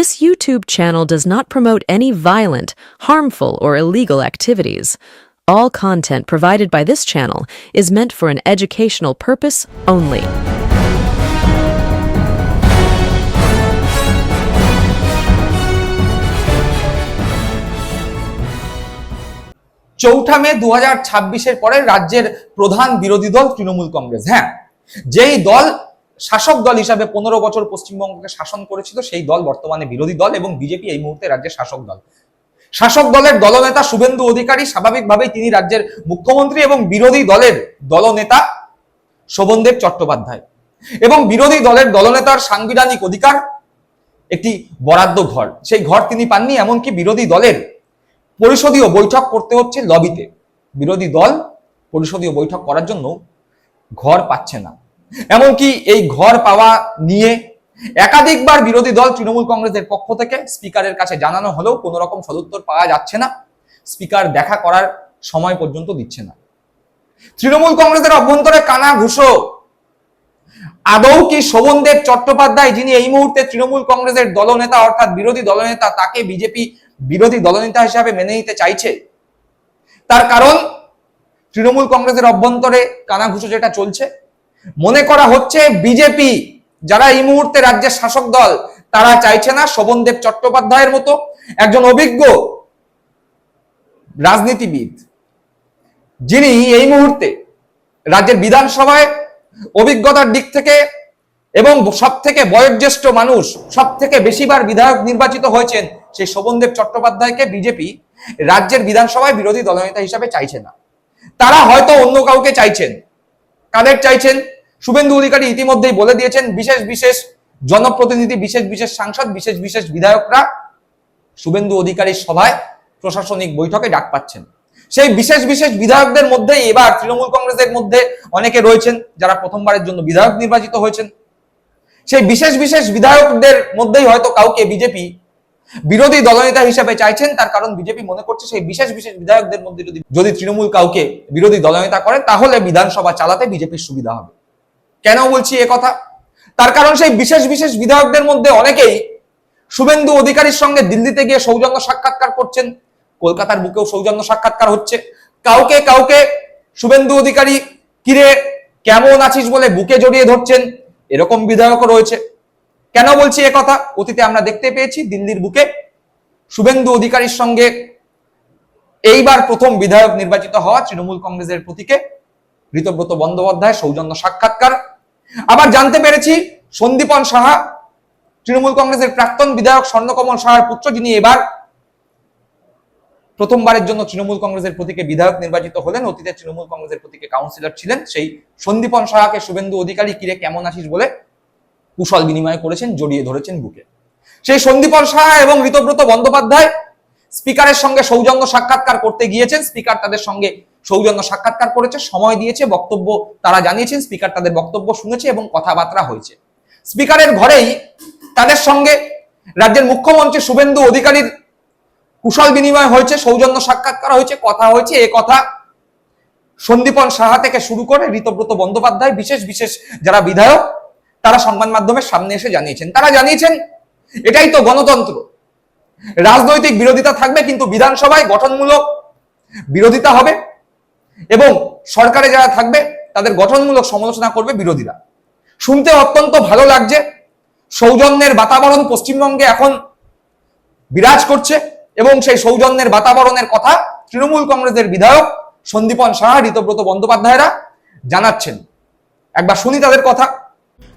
This YouTube channel does not promote any violent, harmful, or illegal activities. All content provided by this channel is meant for an educational purpose only. চৌঠা মে 2026-এর পরে রাজ্যের প্রধান বিরোধী দল তৃণমূল কংগ্রেস। হ্যাঁ, যেই দল শাসক দল হিসাবে 15 বছর পশ্চিমবঙ্গকে শাসন করেছিল সেই দল বর্তমানে বিরোধী দল এবং বিজেপি এই মুহূর্তে রাজ্যের শাসক দল। শাসক দলের দলনেতা শুভেন্দু অধিকারী, স্বাভাবিকভাবেই তিনি রাজ্যের মুখ্যমন্ত্রী, এবং বিরোধী দলের দলনেতা শোভনদেব চট্টোপাধ্যায়। এবং বিরোধী দলের দলনেতার সাংবিধানিক অধিকার একটি বরাদ্দ ঘর, সেই ঘর তিনি পাননি। এমনকি বিরোধী দলের পরিষদীয় বৈঠক করতে হচ্ছে লবিতে। বিরোধী দল পরিষদীয় বৈঠক করার জন্য ঘর পাচ্ছে না। এমনকি এই ঘর পাওয়া নিয়ে একাধিকবার বিরোধী দল তৃণমূল কংগ্রেসের পক্ষ থেকে স্পিকারের কাছে জানানো হলেও কোনো রকম সদুত্তর পাওয়া যাচ্ছে না। স্পিকার দেখা করার সময় পর্যন্ত দিচ্ছে না। তৃণমূল কংগ্রেসের অভ্যন্তরে কানাঘুষো। আদৌ কি শোভনদেব চট্টোপাধ্যায়, যিনি এই মুহূর্তে তৃণমূল কংগ্রেসের দলনেতা অর্থাৎ বিরোধী দলনেতা, তাকে বিজেপি বিরোধী দলনেতা হিসাবে মেনে নিতে চাইছে? তার কারণ তৃণমূল কংগ্রেসের অভ্যন্তরে কানাঘুষো যেটা চলছে, মনে করা হচ্ছে বিজেপি, যারা এই মুহূর্তে রাজ্যের শাসক দল, তারা চাইছে না শোভনদেব চট্টোপাধ্যায়ের মতো একজন অভিজ্ঞ রাজনীতিবিদ, যিনি এই মুহূর্তে রাজ্যের বিধানসভায় অভিজ্ঞতার দিক থেকে এবং সব থেকে বয়োজ্যেষ্ঠ মানুষ, সব থেকে বেশিবার বিধায়ক নির্বাচিত হয়েছেন, সেই শোভনদেব চট্টোপাধ্যায়কে বিজেপি রাজ্যের বিধানসভায় বিরোধী দলনেতা হিসাবে চাইছে না। তারা হয়তো অন্য কাউকে চাইছেন। কাদের চাইছেন? শুভেন্দু অধিকারী ইতিমধ্যেই বলে দিয়েছেন, বিশেষ বিশেষ জনপ্রতিনিধি, বিশেষ বিশেষ সাংসদ, বিশেষ বিশেষ বিধায়করা শুভেন্দু অধিকারীর সভায় প্রশাসনিক বৈঠকে ডাক পাচ্ছেন। সেই বিশেষ বিশেষ বিধায়কদের মধ্যে এবার তৃণমূল কংগ্রেসের মধ্যে অনেকে রয়েছেন যারা প্রথমবারের জন্য বিধায়ক নির্বাচিত হয়েছেন। সেই বিশেষ বিশেষ বিধায়কদের মধ্যেই হয়তো কাউকে বিজেপি বিরোধী দলনেতা হিসেবে চাইছেন। তার কারণ বিজেপি মনে করছে সেই বিশেষ বিশেষ বিধায়কদের মধ্যে যদি তৃণমূল কাউকে বিরোধী দলনেতা করে, তাহলে বিধানসভা চালাতে বিজেপির সুবিধা হবে। কেন বলছি এ কথা? তার কারণ সেই বিশেষ বিশেষ বিধায়কদের মধ্যে অনেকেই শুভেন্দু অধিকারীর সঙ্গে দিল্লিতে গিয়ে সৌজন্য সাক্ষাৎকার করছেন। কলকাতার বুকেও সৌজন্য সাক্ষাৎকার হচ্ছে। কাউকে কাউকে শুভেন্দু অধিকারী কিরে কেমন আছিস বলে বুকে জড়িয়ে ধরছেন, এরকম বিধায়কও রয়েছে। কেন বলছি এ কথা? অতীতে আমরা দেখতে পেয়েছি দিল্লির বুকে শুভেন্দু অধিকারীর সঙ্গে এইবার প্রথম বিধায়ক নির্বাচিত হওয়া তৃণমূল কংগ্রেসের প্রতীকে ঋতব্রত বন্দ্যোপাধ্যায় সৌজন্য সাক্ষাৎকার। আবার জানতে পেরেছি সন্দীপন সাহা, তৃণমূল কংগ্রেসের প্রাক্তন বিধায়ক স্বর্ণকমল সাহার পুত্র, যিনি এবার প্রথমবারের জন্য তৃণমূল কংগ্রেসের প্রতীকে বিধায়ক নির্বাচিত হলেন। অতীতে তৃণমূল কংগ্রেসের প্রতীকে কাউন্সিলর ছিলেন। সেই সন্দীপন সাহাকে শুভেন্দু অধিকারী কিরে কেমন আছিস বলে কুশল বিনিময় করেছেন, জড়িয়ে ধরেছেন বুকে। সেই সন্দীপন সাহা এবং ঋতব্রত বন্দ্যোপাধ্যায় স্পিকারের সঙ্গে সৌজন্য সাক্ষাৎকার করতে গিয়েছেন। স্পিকার তাদের সঙ্গে সৌজন্য সাক্ষাৎকার করেছে, সময় দিয়েছে, বক্তব্য তারা জানিয়েছেন। স্পিকার তাদের বক্তব্য শুনেছে এবং কথাবার্তা হয়েছে। স্পিকারের ঘরেই তাদের সঙ্গে রাজ্যের মুখ্যমন্ত্রী শুভেন্দু অধিকারীর কুশল বিনিময় হয়েছে, সৌজন্য সাক্ষাৎকার হয়েছে, কথা হয়েছে। এ কথা সন্দীপন সাহা থেকে শুরু করে ঋতব্রত বন্দ্যোপাধ্যায়, বিশেষ বিশেষ যারা বিধায়ক, তারা সংবাদ মাধ্যমের সামনে এসে জানিয়েছেন। তারা জানিয়েছেন এটাই তো গণতন্ত্র, রাজনৈতিক বিরোধিতা থাকবে কিন্তু বিধানসভায় গঠনমূলক বিরোধিতা হবে, এবং সরকারে যারা থাকবে তাদের গঠনমূলক সমালোচনা করবে বিরোধীরা। শুনতে অত্যন্ত ভালো লাগছে। সৌজন্যের বাতাবরণ পশ্চিমবঙ্গে এখন বিরাজ করছে, এবং সেই সৌজন্যের বাতাবরণের কথা তৃণমূল কংগ্রেসের বিধায়ক সন্দীপন সাহা, ঋতব্রত বন্দ্যোপাধ্যায়রা জানাচ্ছেন। একবার শুনি তাদের কথা।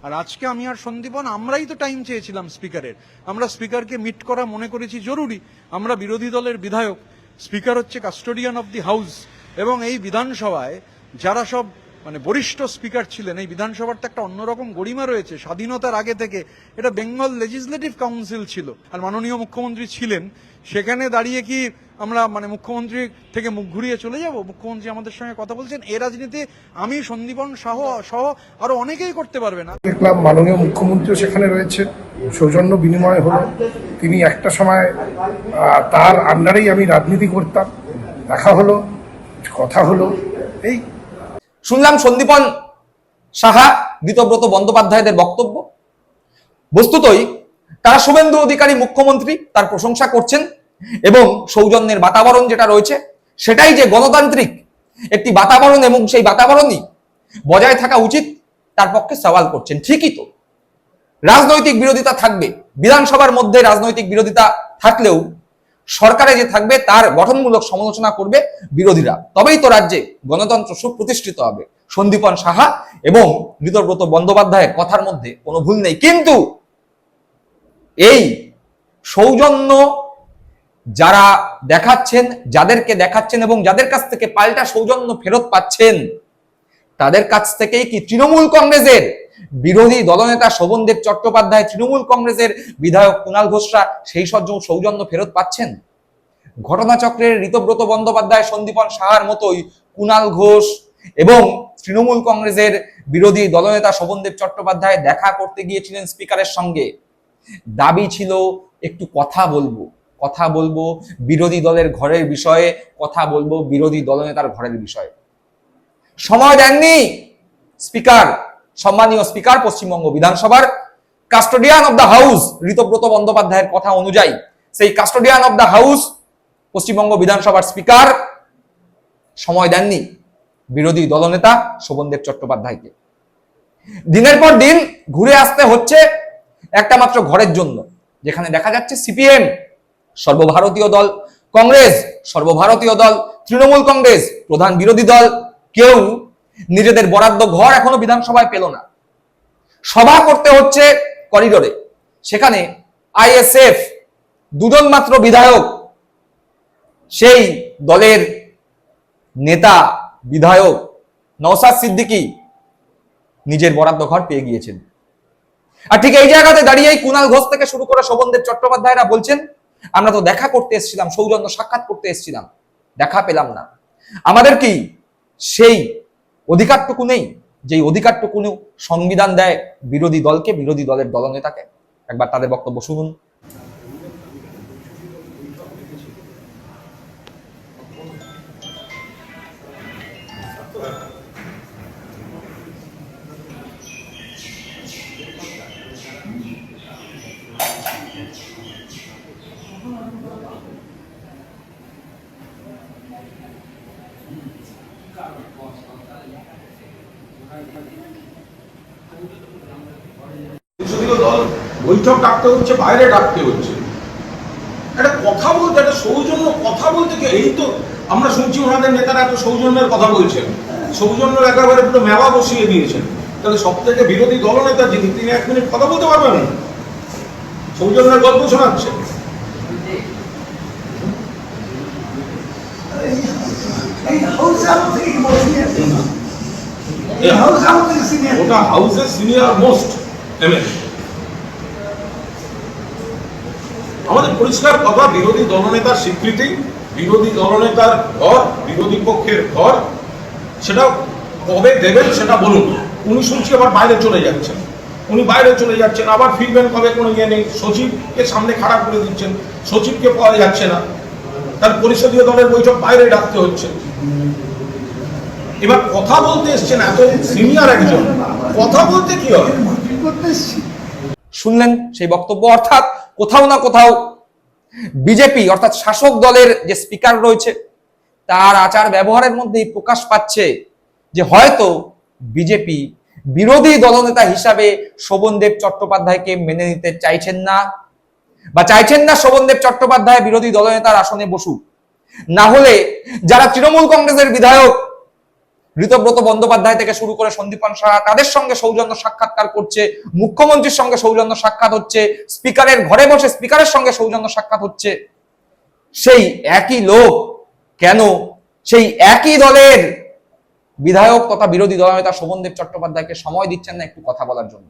আর আজকে আমি আর সন্দীপন আমরাই তো টাইম চেয়েছিলাম স্পিকারের। আমরা স্পিকারকে মিট করা মনে করেছি জরুরি। আমরা বিরোধী দলের বিধায়ক, স্পিকার হচ্ছে কাস্টোডিয়ান অফ দি হাউস, এবং এই বিধানসভায় যারা সব বরিষ্ঠ স্পিকার ছিলেন, এই বিধানসভার তো একটা অন্যরকম গরিমা রয়েছে। স্বাধীনতার আগে থেকে এটা বেঙ্গল লেজিসলেটিভ কাউন্সিল ছিল, আর মাননীয় মুখ্যমন্ত্রী ছিলেন। সেখানে দাঁড়িয়ে কি আমরা মুখ্যমন্ত্রী থেকে মুখ ঘুরিয়ে চলে যাব? মুখ্যমন্ত্রী আমাদের সঙ্গে কথা বলছেন। এই রাজনীতি আমি, সন্দীপন সহ আরো অনেকেই করতে পারবে না। দেখলাম মাননীয় মুখ্যমন্ত্রীও সেখানে রয়েছে, সৌজন্য বিনিময় হলো। তিনি একটা সময় তার আন্ডারেই আমি রাজনীতি করতাম, দেখা হলো, কথা হলো। এই শুনলাম সন্দীপন সাহা, ঋতব্রত বন্দ্যোপাধ্যায়দের বক্তব্য। বস্তুতই তারা শুভেন্দু অধিকারী মুখ্যমন্ত্রী তার প্রশংসা করছেন এবং সৌজন্যের বাতাবরণ যেটা রয়েছে সেটাই যে গণতান্ত্রিক একটি বাতাবরণ এবং সেই বাতাবরণই বজায় থাকা উচিত তার পক্ষে সওয়াল করছেন। ঠিকই তো, রাজনৈতিক বিরোধিতা থাকবে, বিধানসভার মধ্যে রাজনৈতিক বিরোধিতা থাকলেও সরকারে যে থাকবে তার গঠনমূলক সমালোচনা করবে বিরোধীরা, তবেই তো রাজ্যে গণতন্ত্র সুপ্রতিষ্ঠিত হবে। সন্দীপন সাহা এবং ঋতব্রত বন্দ্যোপাধ্যায়ের কথার মধ্যে কোনো ভুল নেই, কিন্তু এই সৌজন্য যারা দেখাচ্ছেন, যাদেরকে দেখাচ্ছেন এবং যাদের কাছ থেকে পাল্টা সৌজন্য ফেরত পাচ্ছেন, তাদের কাছ থেকেই কি তৃণমূল কংগ্রেসের বিরোধী দলনেতা শোভনদেব চট্টোপাধ্যায়, তৃণমূল কংগ্রেসের বিধায়ক কুণাল ঘোষরা সেই সৌজন্য ফেরত পাচ্ছেন? ঘটনাচক্রের ঋতব্রত বন্দ্যোপাধ্যায়, সন্দীপন সাহার মতোই কুণাল ঘোষ এবং তৃণমূল কংগ্রেসের বিরোধী দলনেতা শোভনদেব চট্টোপাধ্যায় দেখা করতে গিয়েছিলেন স্পিকারের সঙ্গে। দাবি ছিল একটু কথা বলবো বিরোধী দলের ঘরের বিষয়ে, কথা বলবো বিরোধী দলনেতার ঘরের বিষয়ে। সময় দেননি স্পিকার, সম্মানীয় স্পিকার পশ্চিমবঙ্গ বিধানসভার custodian of the house Ritabrata বন্দ্যোপাধ্যায়ের কথা অনুযায়ী সেই custodian of the house Paschimbanga বিধানসভার স্পিকার সময় দেননি বিরোধী দলনেতা শোভনদেব চট্টোপাধ্যায়কে। দিনের পর দিন ঘুরে আসতে হচ্ছে একটা মাত্র ঘরের জন্য, যেখানে দেখা যাচ্ছে সিপিএম সর্বভারতীয় দল, কংগ্রেস সর্বভারতীয় দল, তৃণমূল কংগ্রেস প্রধান বিরোধী দল, কেউ নিজেদের বরাদ্দ ঘর এখনো বিধানসভায় পেল না। সভা করতে হচ্ছে করিডোরে, সেখানে আইএসএফ দুজন মাত্র বিধায়ক, সেই দলের নেতা বিধায়ক নওশাদ সিদ্দিকী নিজের বরাদ্দ ঘর পেয়ে গিয়েছেন। আর ঠিক এই জায়গাতে দাঁড়িয়েই কুণাল ঘোষ থেকে শুরু করে শোভনদেব চট্টোপাধ্যায়রা বলছেন, আমরা তো দেখা করতে এসেছিলাম, সৌজন্য সাক্ষাৎ করতে এসেছিলাম, দেখা পেলাম না। আমাদের কি সেই অধিকারটুকু নেই যেই অধিকারটুকু সংবিধান দেয় বিরোধী দলকে, বিরোধী দলের দলনেতাকে? একবার তাদের বক্তব্য শুনুন। সংসদীয় দল বৈঠক ডাকতে হচ্ছে, বাইরে ডাকতে হচ্ছে, একটা কথা বলতে, একটা সৌজন্য কথা বলতে কি? এই তো আমরা শুনছি ওনাদের নেতারা এত সৌজন্যের কথা বলছেন, সৌজন্যের একেবারে পুরো মেলা বসিয়ে দিয়েছেন। তাহলে সব থেকে বিরোধী দলনেতা যিনি, তিনি 1 মিনিট কথা বলতে পারবেন না, সৌজন্যের গল্প শোনাচ্ছেন। ওটা হাউসের সিনিয়র মোস্ট এমএলএ। আমাদের পরিষ্কার কথা, বিরোধী দলনেতার স্বীকৃতি, বিরোধী দলনেতার ঘর, বিরোধী পক্ষের ঘর, সেটা কবে দেবেন সেটা বলুন। উনি শুনছি আবার বাইরে চলে যাচ্ছেন, আবার ফিরবেন কবে, কোনো ইয়ে নেই। সচিবকে সামনে খাড়া করে দিচ্ছেন, সচিবকে পাওয়া যাচ্ছে না, তার পরিষদীয় দলের বৈঠক বাইরে ডাকতে হচ্ছে। এবার কথা বলতে এসছেন এত সিনিয়র একজন, কথা বলতে কি হয়? শুনলেন সেই বক্তব্য। অর্থাৎ কোথাও না কোথাও বিজেপি অর্থাৎ শাসক দলের যে স্পিকার রয়েছে তার আচার ব্যবহারের মধ্যেই প্রকাশ পাচ্ছে যে হয়তো বিজেপি বিরোধী দলনেতা হিসাবে শোভনদেব চট্টোপাধ্যায়কে মেনে নিতে চাইছেন না, বা চাইছেন না শোভনদেব চট্টোপাধ্যায় বিরোধী দলনেতার আসনে বসুক। না হলে যারা তৃণমূল কংগ্রেসের বিধায়ক ঋতব্রত বন্দ্যোপাধ্যায় থেকে শুরু করে সন্দীপন সাহা, তাদের সঙ্গে সৌজন্য সাক্ষাৎকার করছে, মুখ্যমন্ত্রীর সঙ্গে সৌজন্য সাক্ষাৎ হচ্ছে, স্পিকারের ঘরে বসে স্পিকারের সঙ্গে সৌজন্য সাক্ষাৎ হচ্ছে, সেই একই লোক কেন সেই একই দলের বিধায়ক তথা বিরোধী দলনেতা শোভনদেব চট্টোপাধ্যায়কে সময় দিচ্ছেন না একটু কথা বলার জন্য?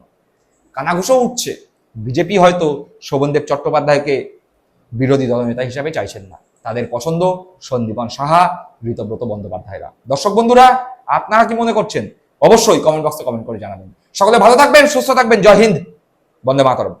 কানাঘুষো উঠছে। বিজেপি হয়তো শোভনদেব চট্টোপাধ্যায়কে বিরোধী দলনেতা হিসাবে চাইছেন না, তাদের পছন্দ সন্দীপন সাহা, ঋতব্রত বন্দ্যোপাধ্যায়রা। দর্শক বন্ধুরা, আপনারা কি মনে করছেন? অবশ্যই কমেন্ট বক্সে কমেন্ট করে জানাবেন। সকলে ভালো থাকবেন, সুস্থ থাকবেন। জয় হিন্দ, বন্দে মাতরম।